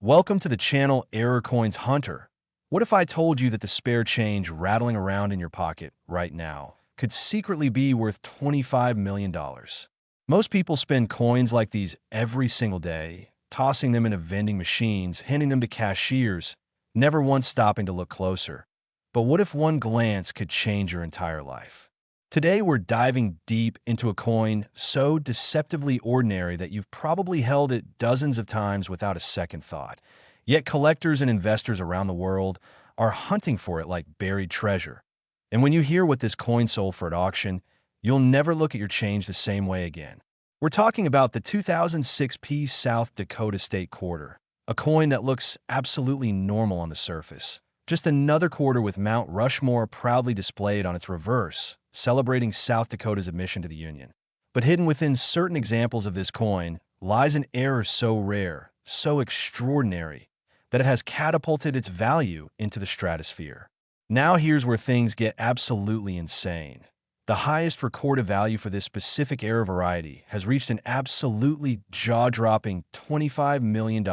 Welcome to the channel Error Coins Hunter. What if I told you that the spare change rattling around in your pocket right now could secretly be worth $25 million? Most people spend coins like these every single day, tossing them into vending machines, handing them to cashiers, never once stopping to look closer. But what if one glance could change your entire life? Today, we're diving deep into a coin so deceptively ordinary that you've probably held it dozens of times without a second thought. Yet collectors and investors around the world are hunting for it like buried treasure. And when you hear what this coin sold for at auction, you'll never look at your change the same way again. We're talking about the 2006 South Dakota State Quarter, a coin that looks absolutely normal on the surface. Just another quarter with Mount Rushmore proudly displayed on its reverse, celebrating South Dakota's admission to the Union. But hidden within certain examples of this coin lies an error so rare, so extraordinary, that it has catapulted its value into the stratosphere. Now here's where things get absolutely insane. The highest recorded value for this specific error variety has reached an absolutely jaw-dropping $25 million.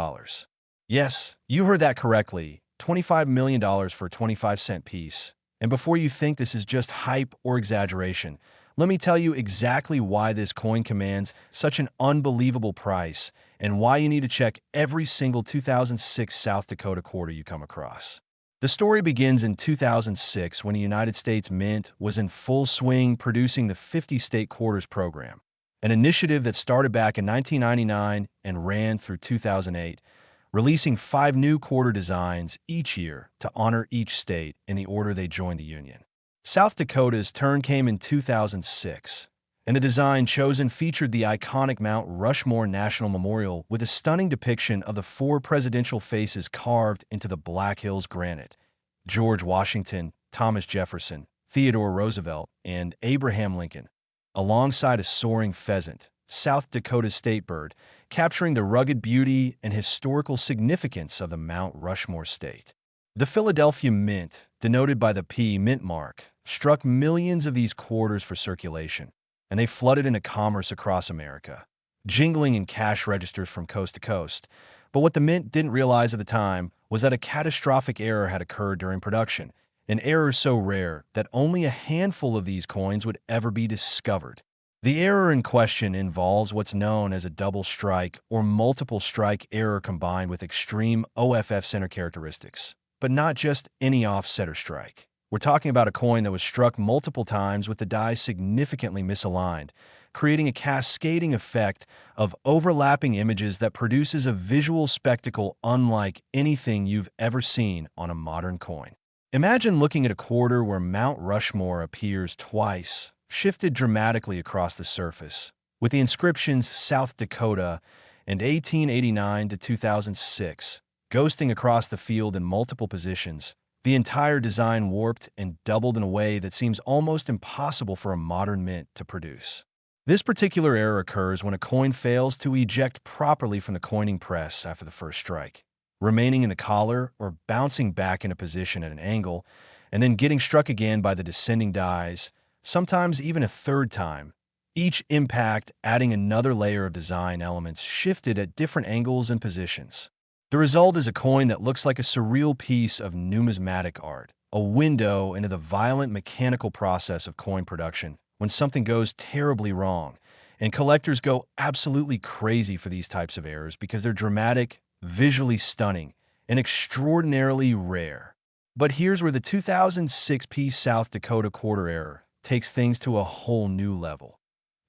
Yes, you heard that correctly. $25 million for a 25-cent piece. And before you think this is just hype or exaggeration, let me tell you exactly why this coin commands such an unbelievable price and why you need to check every single 2006 South Dakota quarter you come across. The story begins in 2006 when the United States Mint was in full swing producing the 50-state quarters program, an initiative that started back in 1999 and ran through 2008. Releasing 5 new quarter designs each year to honor each state in the order they joined the Union. South Dakota's turn came in 2006, and the design chosen featured the iconic Mount Rushmore National Memorial with a stunning depiction of the 4 presidential faces carved into the Black Hills granite: George Washington, Thomas Jefferson, Theodore Roosevelt, and Abraham Lincoln, alongside a soaring pheasant, South Dakota's state bird, capturing the rugged beauty and historical significance of the Mount Rushmore state. The Philadelphia Mint, denoted by the P mint mark, struck millions of these quarters for circulation, and they flooded into commerce across America, jingling in cash registers from coast to coast. But what the Mint didn't realize at the time was that a catastrophic error had occurred during production, an error so rare that only a handful of these coins would ever be discovered. The error in question involves what's known as a double strike or multiple strike error combined with extreme OFF center characteristics, but not just any offset or strike. We're talking about a coin that was struck multiple times with the die significantly misaligned, creating a cascading effect of overlapping images that produces a visual spectacle unlike anything you've ever seen on a modern coin. Imagine looking at a quarter where Mount Rushmore appears twice, shifted dramatically across the surface, with the inscriptions South Dakota and 1889 to 2006 ghosting across the field in multiple positions, the entire design warped and doubled in a way that seems almost impossible for a modern mint to produce. This particular error occurs when a coin fails to eject properly from the coining press after the first strike, remaining in the collar or bouncing back into position at an angle, and then getting struck again by the descending dies, sometimes even a third time, each impact adding another layer of design elements shifted at different angles and positions. The result is a coin that looks like a surreal piece of numismatic art, a window into the violent mechanical process of coin production when something goes terribly wrong, and collectors go absolutely crazy for these types of errors because they're dramatic, visually stunning, and extraordinarily rare. But here's where the 2006 South Dakota quarter error takes things to a whole new level.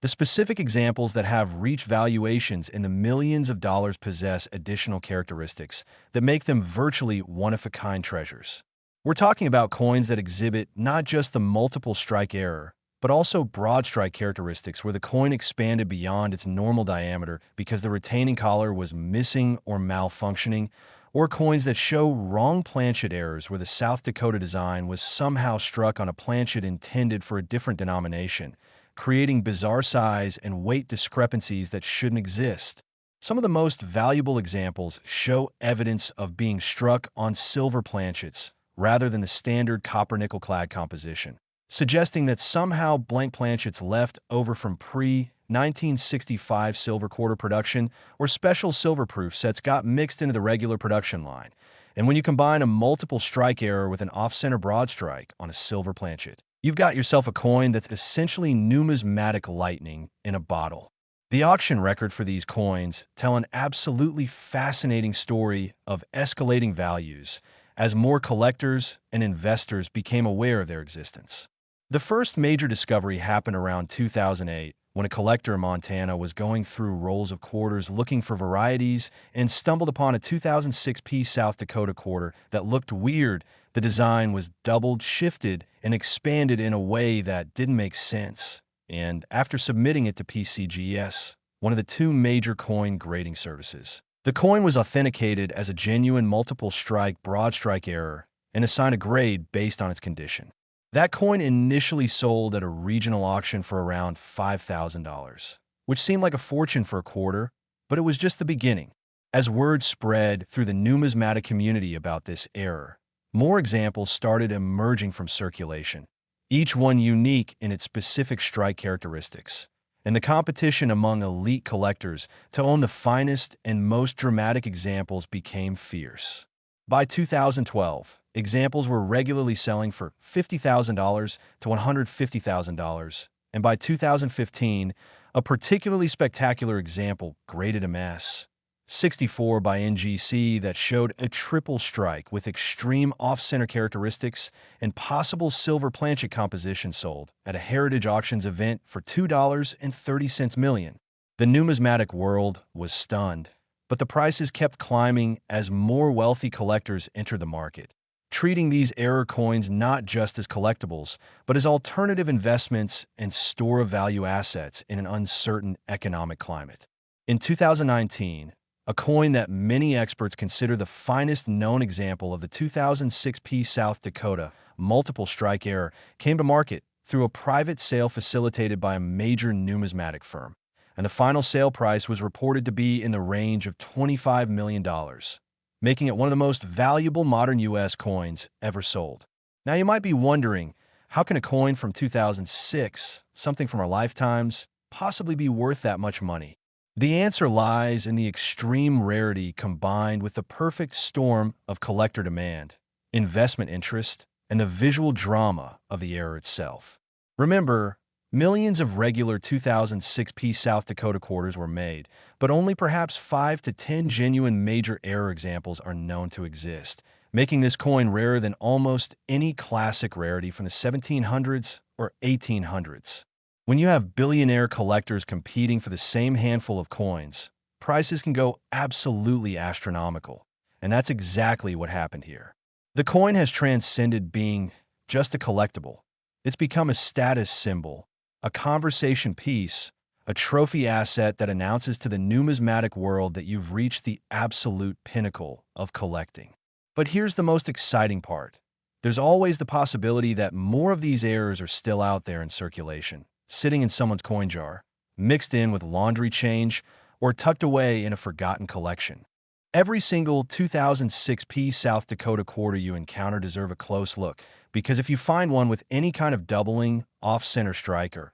The specific examples that have reached valuations in the millions of dollars possess additional characteristics that make them virtually one-of-a-kind treasures. We're talking about coins that exhibit not just the multiple strike error, but also broad strike characteristics where the coin expanded beyond its normal diameter because the retaining collar was missing or malfunctioning, or coins that show wrong planchet errors where the South Dakota design was somehow struck on a planchet intended for a different denomination, creating bizarre size and weight discrepancies that shouldn't exist. Some of the most valuable examples show evidence of being struck on silver planchets rather than the standard copper-nickel clad composition, suggesting that somehow blank planchets left over from pre-1965 silver quarter production or special silver proof sets got mixed into the regular production line. And when you combine a multiple strike error with an off-center broad strike on a silver planchet, you've got yourself a coin that's essentially numismatic lightning in a bottle. The auction record for these coins tell an absolutely fascinating story of escalating values as more collectors and investors became aware of their existence. The first major discovery happened around 2008 when a collector in Montana was going through rolls of quarters looking for varieties and stumbled upon a 2006 piece South Dakota quarter that looked weird. The design was doubled, shifted, and expanded in a way that didn't make sense. And after submitting it to PCGS, one of the two major coin grading services, the coin was authenticated as a genuine multiple strike broad strike error and assigned a grade based on its condition. That coin initially sold at a regional auction for around $5,000, which seemed like a fortune for a quarter, but it was just the beginning. As word spread through the numismatic community about this error, more examples started emerging from circulation, each one unique in its specific strike characteristics, and the competition among elite collectors to own the finest and most dramatic examples became fierce. By 2012, examples were regularly selling for $50,000 to $150,000, and by 2015, a particularly spectacular example graded MS-64 by NGC that showed a triple strike with extreme off-center characteristics and possible silver planchet composition sold at a Heritage Auctions event for $2.30 million. The numismatic world was stunned, but the prices kept climbing as more wealthy collectors entered the market, treating these error coins not just as collectibles, but as alternative investments and store-of-value assets in an uncertain economic climate. In 2019, a coin that many experts consider the finest known example of the 2006 piece South Dakota multiple strike error came to market through a private sale facilitated by a major numismatic firm, and the final sale price was reported to be in the range of $25 million, making it one of the most valuable modern U.S. coins ever sold. Now you might be wondering, how can a coin from 2006, something from our lifetimes, possibly be worth that much money? The answer lies in the extreme rarity combined with the perfect storm of collector demand, investment interest, and the visual drama of the error itself. Remember, millions of regular 2006 piece South Dakota quarters were made, but only perhaps 5 to 10 genuine major error examples are known to exist, making this coin rarer than almost any classic rarity from the 1700s or 1800s. When you have billionaire collectors competing for the same handful of coins, prices can go absolutely astronomical, and that's exactly what happened here. The coin has transcended being just a collectible. It's become a status symbol, a conversation piece, a trophy asset that announces to the numismatic world that you've reached the absolute pinnacle of collecting. But here's the most exciting part. There's always the possibility that more of these errors are still out there in circulation, sitting in someone's coin jar, mixed in with laundry change, or tucked away in a forgotten collection. Every single 2006 piece South Dakota quarter you encounter deserve a close look, because if you find one with any kind of doubling, off-center strike, or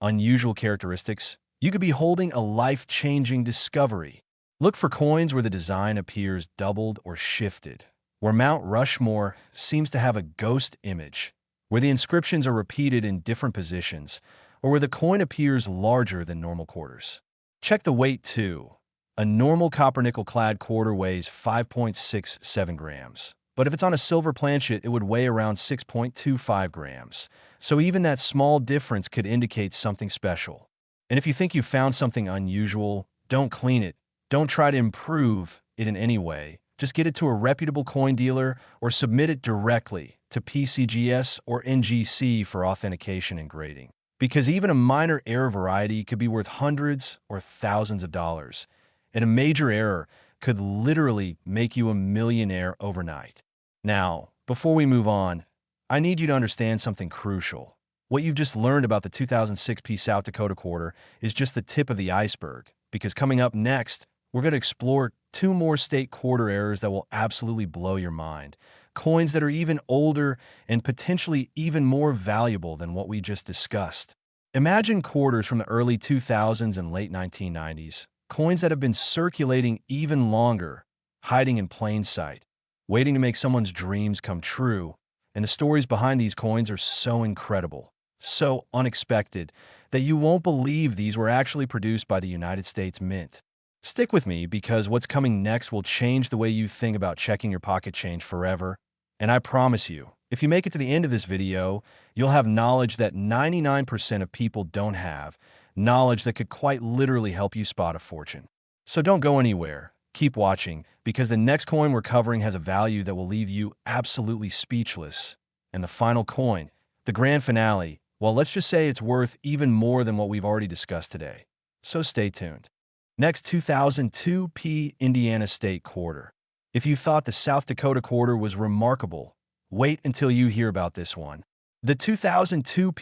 unusual characteristics, you could be holding a life-changing discovery. Look for coins where the design appears doubled or shifted, where Mount Rushmore seems to have a ghost image, where the inscriptions are repeated in different positions, or where the coin appears larger than normal quarters. Check the weight too. A normal copper-nickel-clad quarter weighs 5.67 grams, but if it's on a silver planchet, it would weigh around 6.25 grams. So even that small difference could indicate something special. And if you think you found something unusual, don't clean it. Don't try to improve it in any way. Just get it to a reputable coin dealer or submit it directly to PCGS or NGC for authentication and grading. Because even a minor error variety could be worth hundreds or thousands of dollars, and a major error could literally make you a millionaire overnight. Now, before we move on, I need you to understand something crucial. What you've just learned about the 2006 piece South Dakota quarter is just the tip of the iceberg, because coming up next, we're going to explore 2 more state quarter errors that will absolutely blow your mind. Coins that are even older and potentially even more valuable than what we just discussed. Imagine quarters from the early 2000s and late 1990s, coins that have been circulating even longer, hiding in plain sight, waiting to make someone's dreams come true. And the stories behind these coins are so incredible, so unexpected, that you won't believe these were actually produced by the United States Mint. Stick with me because what's coming next will change the way you think about checking your pocket change forever. And I promise you, if you make it to the end of this video, you'll have knowledge that 99% of people don't have, knowledge that could quite literally help you spot a fortune. So don't go anywhere. Keep watching, because the next coin we're covering has a value that will leave you absolutely speechless. And the final coin, the grand finale, well, let's just say it's worth even more than what we've already discussed today. So stay tuned. Next, 2002 Indiana State Quarter. If you thought the South Dakota quarter was remarkable, wait until you hear about this one. The 2002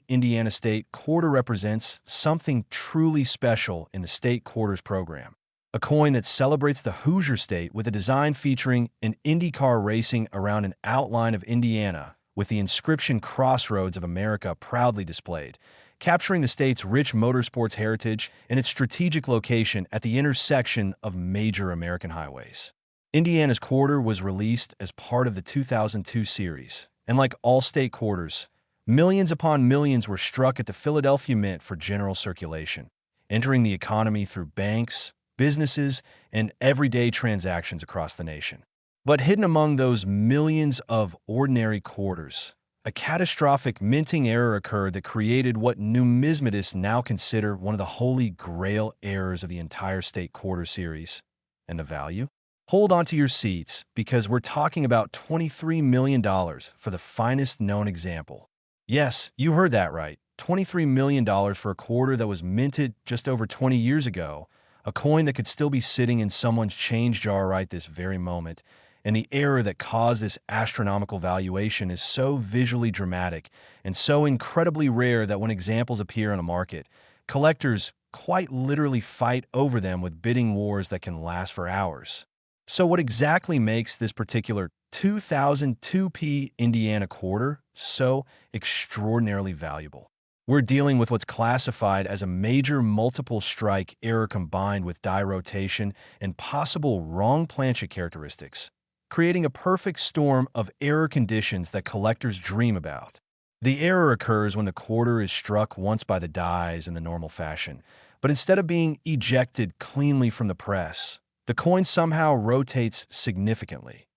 Indiana State Quarter represents something truly special in the state quarters program. A coin that celebrates the Hoosier State with a design featuring an IndyCar racing around an outline of Indiana, with the inscription Crossroads of America proudly displayed, capturing the state's rich motorsports heritage and its strategic location at the intersection of major American highways. Indiana's quarter was released as part of the 2002 series, and like all state quarters, millions upon millions were struck at the Philadelphia Mint for general circulation, entering the economy through banks, businesses, and everyday transactions across the nation. But hidden among those millions of ordinary quarters, a catastrophic minting error occurred that created what numismatists now consider one of the holy grail errors of the entire state quarter series. And the value? Hold on to your seats, because we're talking about $23 million for the finest known example. Yes, you heard that right. $23 million for a quarter that was minted just over 20 years ago, a coin that could still be sitting in someone's change jar right this very moment. And the error that caused this astronomical valuation is so visually dramatic and so incredibly rare that when examples appear on a market, collectors quite literally fight over them with bidding wars that can last for hours. So what exactly makes this particular 2002 Indiana quarter so extraordinarily valuable? We're dealing with what's classified as a major multiple strike error combined with die rotation and possible wrong planchet characteristics, creating a perfect storm of error conditions that collectors dream about. The error occurs when the quarter is struck once by the dies in the normal fashion, but instead of being ejected cleanly from the press, the coin somehow rotates significantly.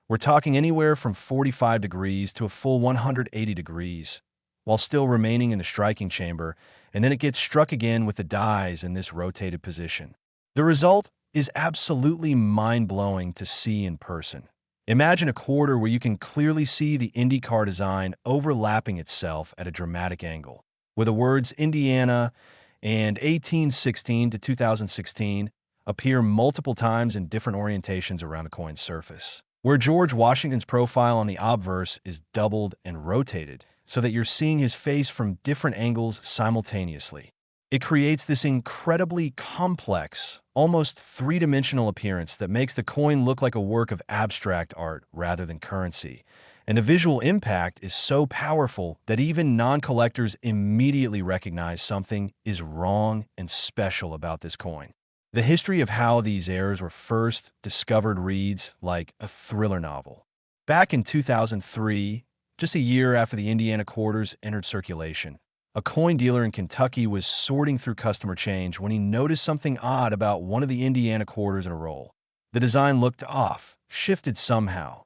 We're talking anywhere from 45 degrees to a full 180 degrees, while still remaining in the striking chamber, and then it gets struck again with the dies in this rotated position. The result is absolutely mind-blowing to see in person. Imagine a quarter where you can clearly see the IndyCar design overlapping itself at a dramatic angle, where the words Indiana and 1816 to 2016 appear multiple times in different orientations around the coin's surface, where George Washington's profile on the obverse is doubled and rotated so that you're seeing his face from different angles simultaneously. It creates this incredibly complex, almost three-dimensional appearance that makes the coin look like a work of abstract art rather than currency. And the visual impact is so powerful that even non-collectors immediately recognize something is wrong and special about this coin. The history of how these errors were first discovered reads like a thriller novel. Back in 2003, just a year after the Indiana quarters entered circulation, a coin dealer in Kentucky was sorting through customer change when he noticed something odd about one of the Indiana quarters in a roll. The design looked off, shifted somehow,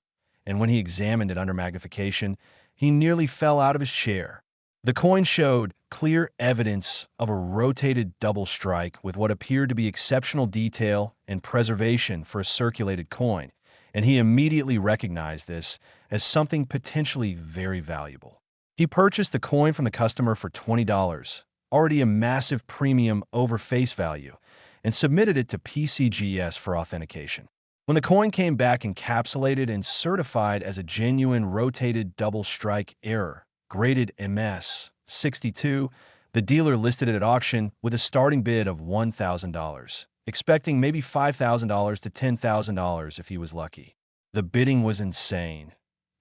and when he examined it under magnification, he nearly fell out of his chair. The coin showed clear evidence of a rotated double strike with what appeared to be exceptional detail and preservation for a circulated coin, and he immediately recognized this as something potentially very valuable. He purchased the coin from the customer for $20, already a massive premium over face value, and submitted it to PCGS for authentication. When the coin came back encapsulated and certified as a genuine rotated double strike error, graded MS 62, the dealer listed it at auction with a starting bid of $1,000, expecting maybe $5,000 to $10,000 if he was lucky. The bidding was insane.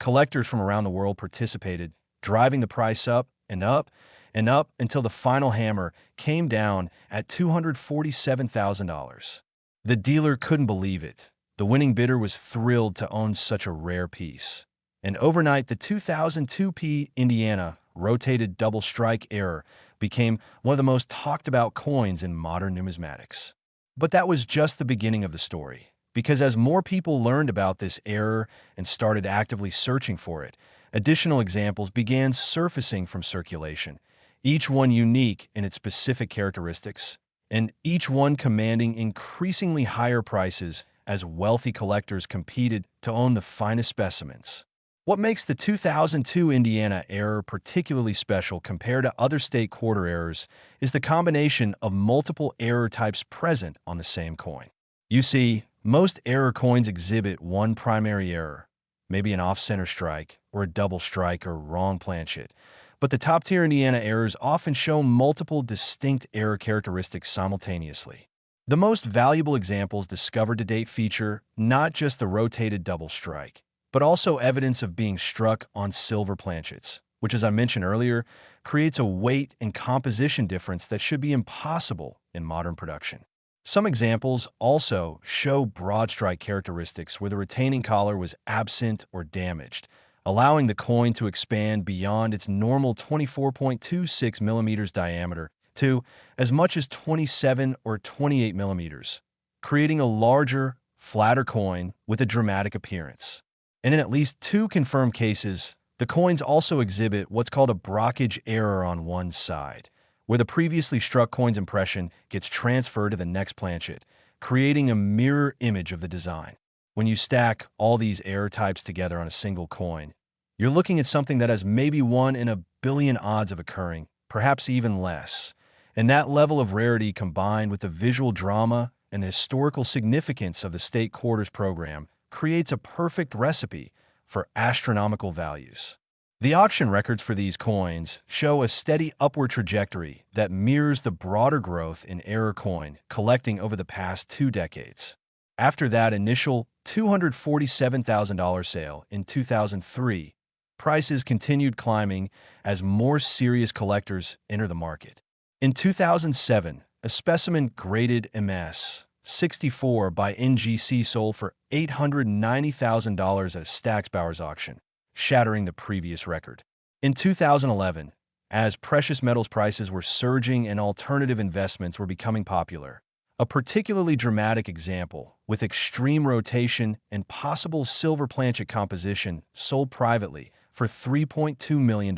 Collectors from around the world participated, driving the price up and up and up until the final hammer came down at $247,000. The dealer couldn't believe it. The winning bidder was thrilled to own such a rare piece. And overnight, the 2002 Indiana rotated double strike error became one of the most talked about coins in modern numismatics. But that was just the beginning of the story, because as more people learned about this error and started actively searching for it, additional examples began surfacing from circulation, each one unique in its specific characteristics, and each one commanding increasingly higher prices as wealthy collectors competed to own the finest specimens. What makes the 2002 Indiana error particularly special compared to other state quarter errors is the combination of multiple error types present on the same coin. You see, most error coins exhibit one primary error, maybe an off-center strike or a double strike or wrong planchet, but the top-tier Indiana errors often show multiple distinct error characteristics simultaneously. The most valuable examples discovered to date feature not just the rotated double strike, but also evidence of being struck on silver planchets, which, as I mentioned earlier, creates a weight and composition difference that should be impossible in modern production. Some examples also show broad strike characteristics where the retaining collar was absent or damaged, allowing the coin to expand beyond its normal 24.26 millimeters diameter to as much as 27 or 28 millimeters, creating a larger, flatter coin with a dramatic appearance. And in at least two confirmed cases, the coins also exhibit what's called a brockage error on one side, where the previously struck coin's impression gets transferred to the next planchet, creating a mirror image of the design. When you stack all these error types together on a single coin, you're looking at something that has maybe 1 in a billion odds of occurring, perhaps even less. And that level of rarity, combined with the visual drama and the historical significance of the state quarters program, creates a perfect recipe for astronomical values. The auction records for these coins show a steady upward trajectory that mirrors the broader growth in error coin collecting over the past 2 decades. After that initial $247,000 sale in 2003, prices continued climbing as more serious collectors enter the market. In 2007, a specimen graded MS 64 by NGC sold for $890,000 at Stacksbauer's auction, shattering the previous record. In 2011, as precious metals prices were surging and alternative investments were becoming popular, a particularly dramatic example with extreme rotation and possible silver planchet composition sold privately for $3.2 million.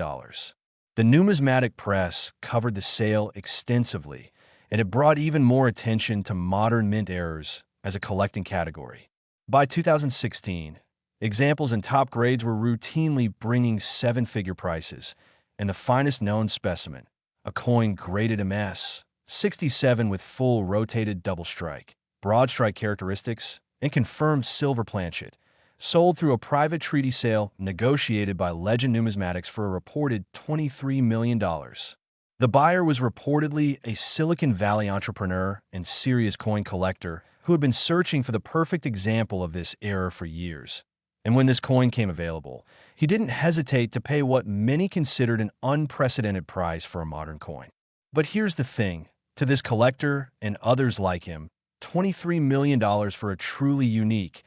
The numismatic press covered the sale extensively, and it brought even more attention to modern mint errors as a collecting category. By 2016, examples in top grades were routinely bringing 7-figure prices, and the finest known specimen, a coin graded MS 67 with full rotated double strike, broad strike characteristics, and confirmed silver planchet, sold through a private treaty sale negotiated by Legend Numismatics for a reported $23 million. The buyer was reportedly a Silicon Valley entrepreneur and serious coin collector who had been searching for the perfect example of this error for years. And when this coin came available, he didn't hesitate to pay what many considered an unprecedented price for a modern coin. But here's the thing, to this collector and others like him, $23 million for a truly unique,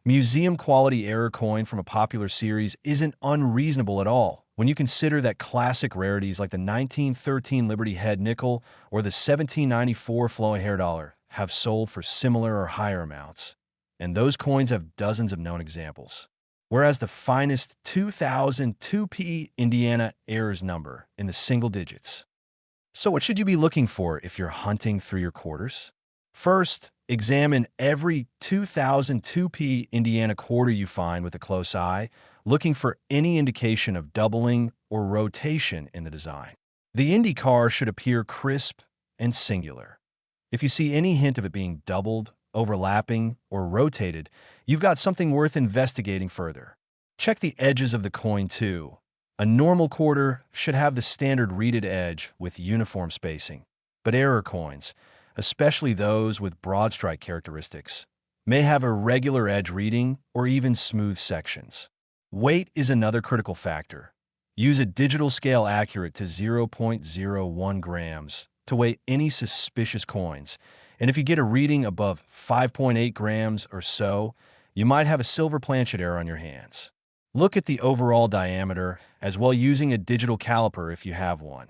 museum-quality error coin from a popular series isn't unreasonable at all when you consider that classic rarities like the 1913 Liberty Head nickel or the 1794 flowing hair dollar have sold for similar or higher amounts, and those coins have dozens of known examples. Whereas the finest 2002 Indiana errors number in the single digits. So what should you be looking for if you're hunting through your quarters? First, examine every 2002 Indiana quarter you find with a close eye, looking for any indication of doubling or rotation in the design. The Indy car should appear crisp and singular. If you see any hint of it being doubled, overlapping, or rotated, you've got something worth investigating further. Check the edges of the coin too. A normal quarter should have the standard reeded edge with uniform spacing, but error coins, especially those with broad strike characteristics, may have irregular edge reading or even smooth sections. Weight is another critical factor. Use a digital scale accurate to 0.01 grams to weigh any suspicious coins, and if you get a reading above 5.8 grams or so, you might have a silver planchet error on your hands. Look at the overall diameter as well using a digital caliper if you have one.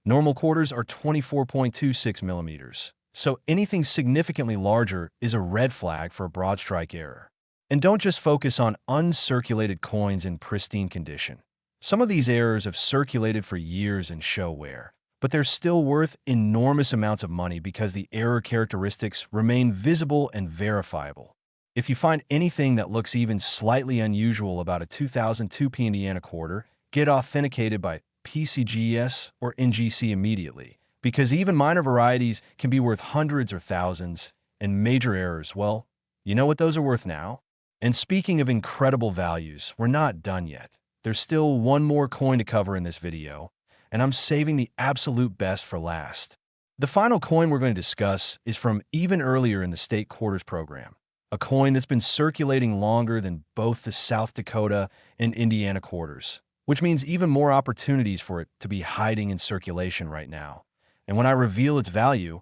Normal quarters are 24.26 millimeters, so anything significantly larger is a red flag for a broad strike error. And don't just focus on uncirculated coins in pristine condition. Some of these errors have circulated for years and show wear, but they're still worth enormous amounts of money because the error characteristics remain visible and verifiable. If you find anything that looks even slightly unusual about a 2002 Indiana quarter, get authenticated by PCGS or NGC immediately, because even minor varieties can be worth hundreds or thousands, and major errors, well, you know what those are worth now? And speaking of incredible values, we're not done yet. There's still one more coin to cover in this video, and I'm saving the absolute best for last. The final coin we're going to discuss is from even earlier in the state quarters program, a coin that's been circulating longer than both the South Dakota and Indiana quarters, which means even more opportunities for it to be hiding in circulation right now. And when I reveal its value,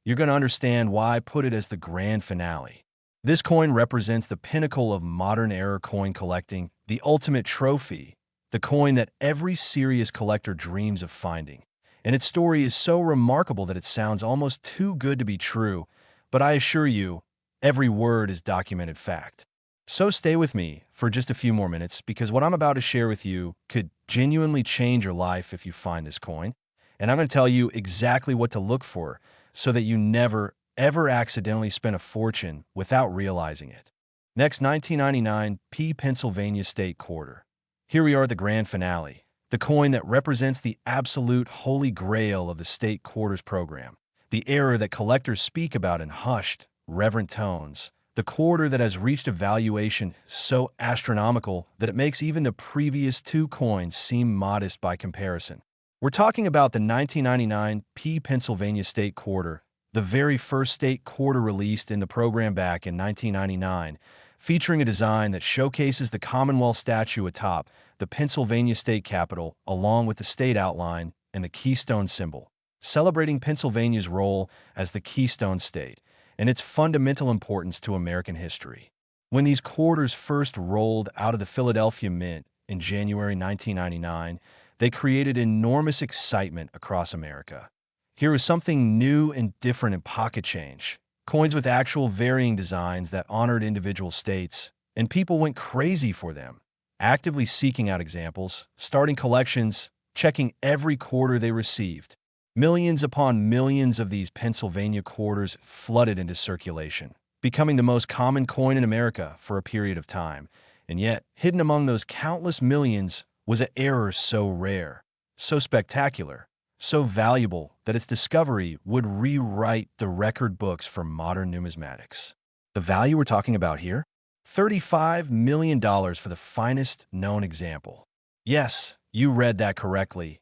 you're going to understand why I put it as the grand finale. This coin represents the pinnacle of modern era coin collecting, the ultimate trophy, the coin that every serious collector dreams of finding. And its story is so remarkable that it sounds almost too good to be true, but I assure you, every word is documented fact. So stay with me for just a few more minutes because what I'm about to share with you could genuinely change your life if you find this coin. And I'm going to tell you exactly what to look for so that you never, ever accidentally spend a fortune without realizing it. Next, 1999 Pennsylvania State Quarter. Here we are at the grand finale, the coin that represents the absolute holy grail of the state quarters program, the era that collectors speak about in hushed, reverent tones, the quarter that has reached a valuation so astronomical that it makes even the previous two coins seem modest by comparison. We're talking about the 1999 Pennsylvania State Quarter, the very first state quarter released in the program back in 1999, featuring a design that showcases the Commonwealth statue atop the Pennsylvania state capitol, along with the state outline and the Keystone symbol, celebrating Pennsylvania's role as the Keystone State and its fundamental importance to American history. When these quarters first rolled out of the Philadelphia Mint in January 1999, they created enormous excitement across America. Here was something new and different in pocket change, coins with actual varying designs that honored individual states, and people went crazy for them, actively seeking out examples, starting collections, checking every quarter they received. Millions upon millions of these Pennsylvania quarters flooded into circulation, becoming the most common coin in America for a period of time. And yet, hidden among those countless millions was an error so rare, so spectacular, so valuable that its discovery would rewrite the record books for modern numismatics. The value we're talking about here? $35 million for the finest known example. Yes, you read that correctly.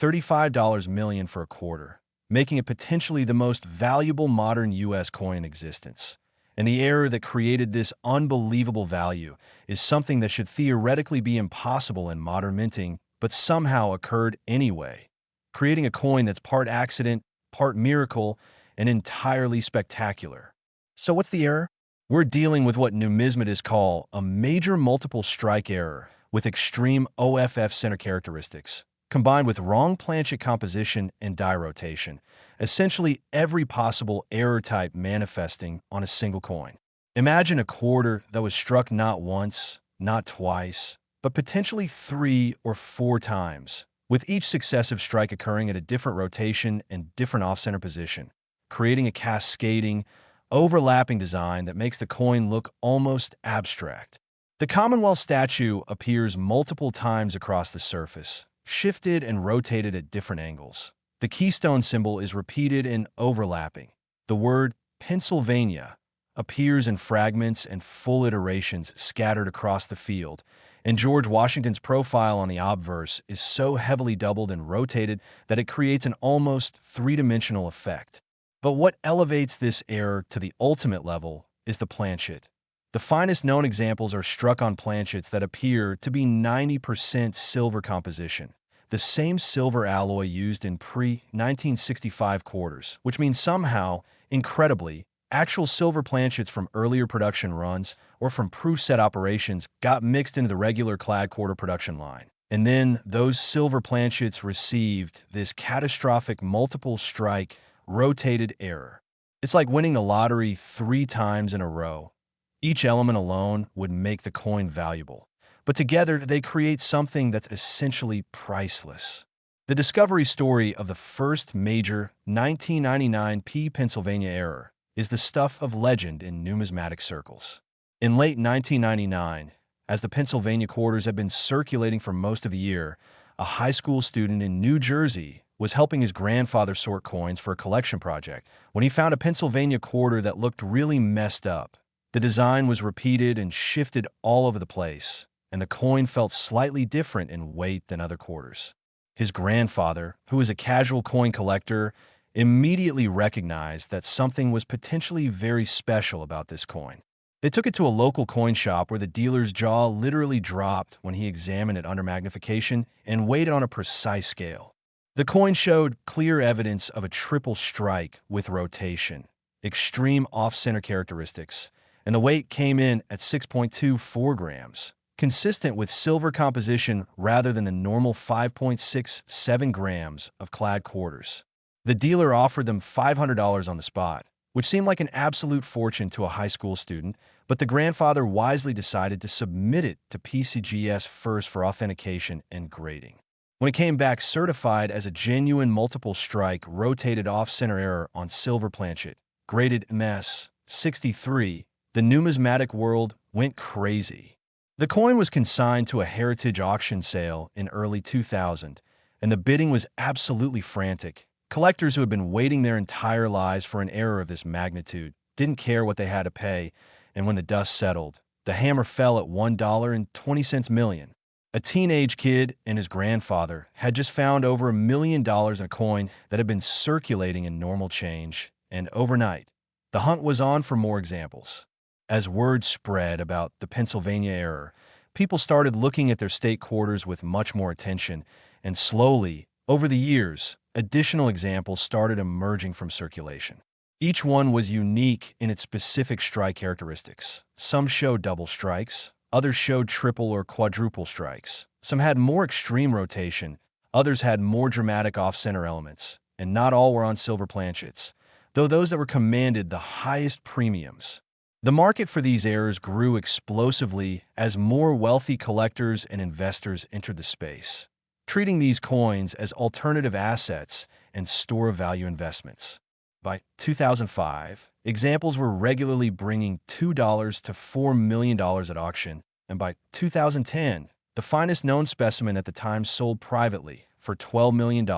$35 million for a quarter, making it potentially the most valuable modern U.S. coin in existence. And the error that created this unbelievable value is something that should theoretically be impossible in modern minting, but somehow occurred anyway, creating a coin that's part accident, part miracle, and entirely spectacular. So what's the error? We're dealing with what numismatists call a major multiple strike error with extreme OFF center characteristics, combined with wrong planchet composition and die rotation, essentially every possible error type manifesting on a single coin. Imagine a quarter that was struck not once, not twice, but potentially 3 or 4 times, with each successive strike occurring at a different rotation and different off-center position, creating a cascading, overlapping design that makes the coin look almost abstract. The Commonwealth statue appears multiple times across the surface, shifted and rotated at different angles. The Keystone symbol is repeated and overlapping. The word Pennsylvania appears in fragments and full iterations scattered across the field, and George Washington's profile on the obverse is so heavily doubled and rotated that it creates an almost three-dimensional effect. But what elevates this error to the ultimate level is the planchet. The finest known examples are struck on planchets that appear to be 90% silver composition, the same silver alloy used in pre-1965 quarters, which means somehow, incredibly, actual silver planchets from earlier production runs or from proof set operations got mixed into the regular clad quarter production line. And then those silver planchets received this catastrophic multiple strike rotated error. It's like winning the lottery 3 times in a row. Each element alone would make the coin valuable, but together they create something that's essentially priceless. The discovery story of the first major 1999 Pennsylvania error is the stuff of legend in numismatic circles. In late 1999, as the Pennsylvania quarters had been circulating for most of the year, a high school student in New Jersey was helping his grandfather sort coins for a collection project when he found a Pennsylvania quarter that looked really messed up. The design was repeated and shifted all over the place, and the coin felt slightly different in weight than other quarters. His grandfather, who was a casual coin collector, immediately recognized that something was potentially very special about this coin. They took it to a local coin shop where the dealer's jaw literally dropped when he examined it under magnification and weighed it on a precise scale. The coin showed clear evidence of a triple strike with rotation, extreme off-center characteristics, and the weight came in at 6.24 grams, consistent with silver composition rather than the normal 5.67 grams of clad quarters. The dealer offered them $500 on the spot, which seemed like an absolute fortune to a high school student, but the grandfather wisely decided to submit it to PCGS first for authentication and grading. When it came back certified as a genuine multiple strike rotated off-center error on silver planchet, graded MS 63, the numismatic world went crazy. The coin was consigned to a heritage auction sale in early 2000, and the bidding was absolutely frantic. Collectors who had been waiting their entire lives for an error of this magnitude didn't care what they had to pay, and when the dust settled, the hammer fell at $1.20 million. A teenage kid and his grandfather had just found over $1 million in a coin that had been circulating in normal change, and overnight, the hunt was on for more examples. As word spread about the Pennsylvania error, people started looking at their state quarters with much more attention, and slowly, over the years, additional examples started emerging from circulation. Each one was unique in its specific strike characteristics. Some showed double strikes, others showed triple or quadruple strikes. Some had more extreme rotation, others had more dramatic off-center elements, and not all were on silver planchets, though those that were commanded the highest premiums. The market for these errors grew explosively as more wealthy collectors and investors entered the space, treating these coins as alternative assets and store-of-value investments. By 2005, examples were regularly bringing $2 to $4 million at auction, and by 2010, the finest known specimen at the time sold privately for $12 million.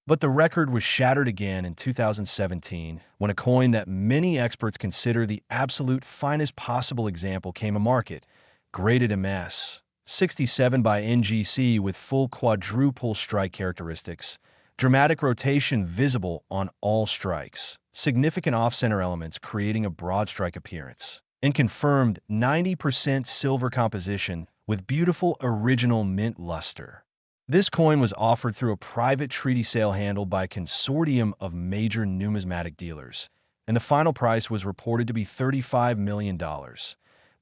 But the record was shattered again in 2017 when a coin that many experts consider the absolute finest possible example came to market, graded MS 67 by NGC with full quadruple strike characteristics, dramatic rotation visible on all strikes, significant off-center elements creating a broad strike appearance, and confirmed 90% silver composition with beautiful original mint luster. This coin was offered through a private treaty sale handled by a consortium of major numismatic dealers, and the final price was reported to be $35 million,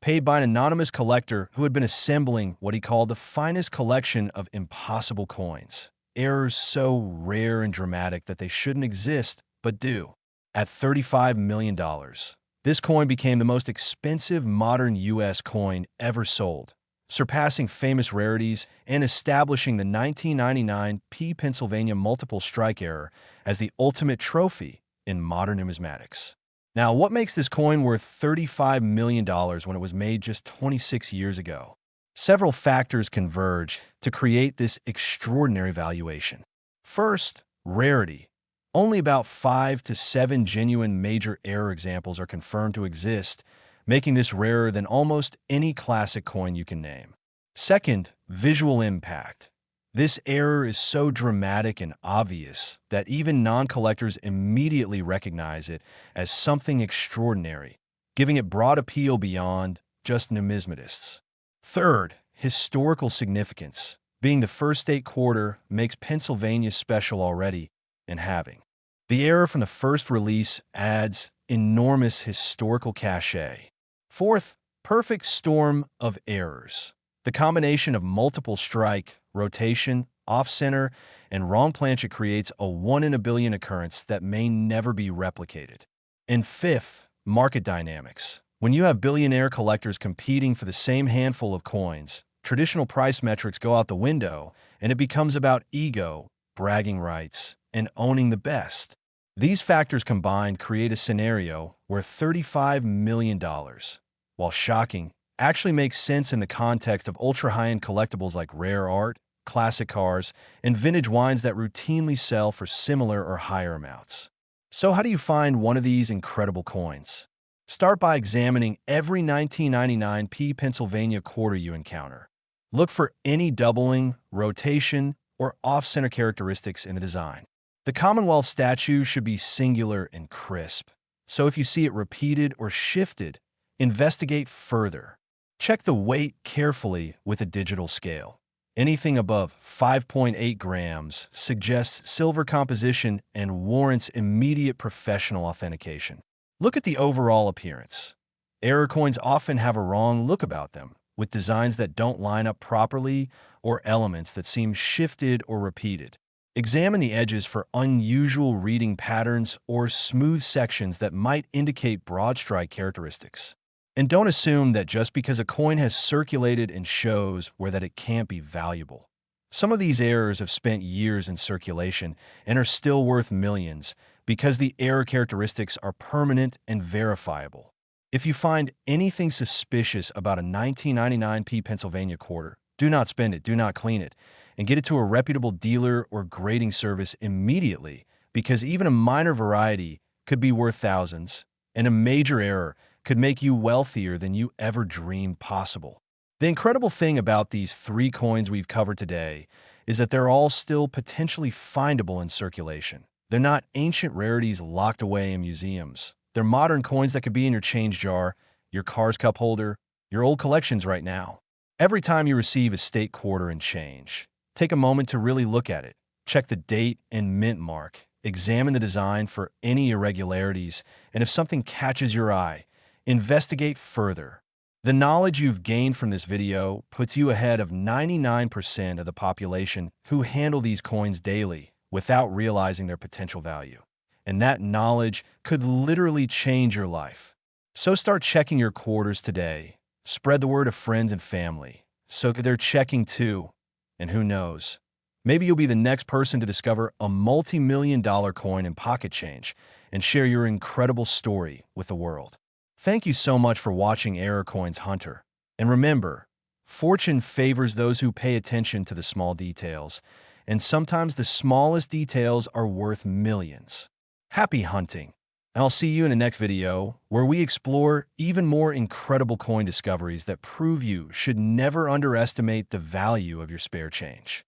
paid by an anonymous collector who had been assembling what he called the finest collection of impossible coins, errors so rare and dramatic that they shouldn't exist, but do. At $35 million, this coin became the most expensive modern U.S. coin ever sold, surpassing famous rarities and establishing the 1999 Pennsylvania multiple strike error as the ultimate trophy in modern numismatics. Now, what makes this coin worth $35 million when it was made just 26 years ago? Several factors converge to create this extraordinary valuation. First, rarity. Only about 5 to 7 genuine major error examples are confirmed to exist, making this rarer than almost any classic coin you can name. Second, visual impact. This error is so dramatic and obvious that even non-collectors immediately recognize it as something extraordinary, giving it broad appeal beyond just numismatists. Third, historical significance. Being the first state quarter makes Pennsylvania special already in having. The error from the first release adds enormous historical cachet. Fourth, perfect storm of errors. The combination of multiple strike, rotation, off-center, and wrong planchet creates a 1 in a billion occurrence that may never be replicated. And fifth, market dynamics. When you have billionaire collectors competing for the same handful of coins, traditional price metrics go out the window, and it becomes about ego, bragging rights, and owning the best. These factors combined create a scenario where $35 million, while shocking, actually makes sense in the context of ultra-high-end collectibles like rare art, classic cars, and vintage wines that routinely sell for similar or higher amounts. So how do you find one of these incredible coins? Start by examining every 1999 Pennsylvania quarter you encounter. Look for any doubling, rotation, or off-center characteristics in the design. The Commonwealth statue should be singular and crisp, so if you see it repeated or shifted, investigate further. Check the weight carefully with a digital scale. Anything above 5.8 grams suggests silver composition and warrants immediate professional authentication. Look at the overall appearance. Error coins often have a wrong look about them, with designs that don't line up properly or elements that seem shifted or repeated. Examine the edges for unusual reading patterns or smooth sections that might indicate broad strike characteristics. And don't assume that just because a coin has circulated in shows where that it can't be valuable. Some of these errors have spent years in circulation and are still worth millions because the error characteristics are permanent and verifiable. If you find anything suspicious about a 1999 Pennsylvania quarter, do not spend it, do not clean it, and get it to a reputable dealer or grading service immediately, because even a minor variety could be worth thousands, and a major error could make you wealthier than you ever dreamed possible. The incredible thing about these 3 coins we've covered today is that they're all still potentially findable in circulation. They're not ancient rarities locked away in museums. They're modern coins that could be in your change jar, your car's cup holder, your old collections right now. Every time you receive a state quarter and change, take a moment to really look at it. Check the date and mint mark. Examine the design for any irregularities, and if something catches your eye, investigate further. The knowledge you've gained from this video puts you ahead of 99% of the population who handle these coins daily without realizing their potential value. And that knowledge could literally change your life. So start checking your quarters today. Spread the word to friends and family so that they're checking too. And who knows, maybe you'll be the next person to discover a multi-million-dollar coin in pocket change and share your incredible story with the world. Thank you so much for watching Error Coins Hunter. And remember, fortune favors those who pay attention to the small details, and sometimes the smallest details are worth millions. Happy hunting! And I'll see you in the next video, where we explore even more incredible coin discoveries that prove you should never underestimate the value of your spare change.